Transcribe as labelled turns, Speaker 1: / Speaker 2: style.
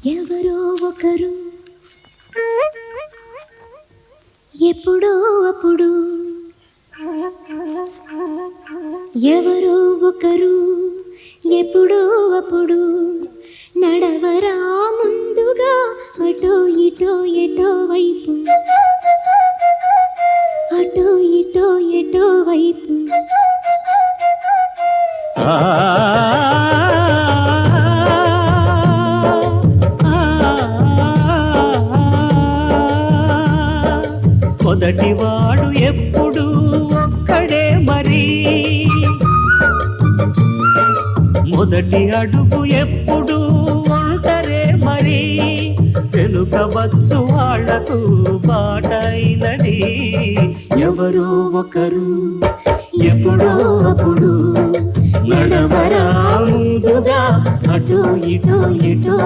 Speaker 1: ఎవరో ఒకరు ఎప్పుడో అప్పుడు ఎవరో ఒకరు ఎప్పుడో అప్పుడు నడవరా ముందుగా అటో ఇటో ఎటో వైపు అటో ఇటో ఎటో వైపు
Speaker 2: మొదటివాడు ఎప్పుడు ఒక్కడే మరి మొదటి అడుగు ఎప్పుడు ఒంటరే మరి వెనుకవచ్చు వాళ్లకు బాటైనది ఎవరో ఒకరు ఎప్పుడో అప్పుడు నడవరా ముందుగా అటో ఇటో ఎటో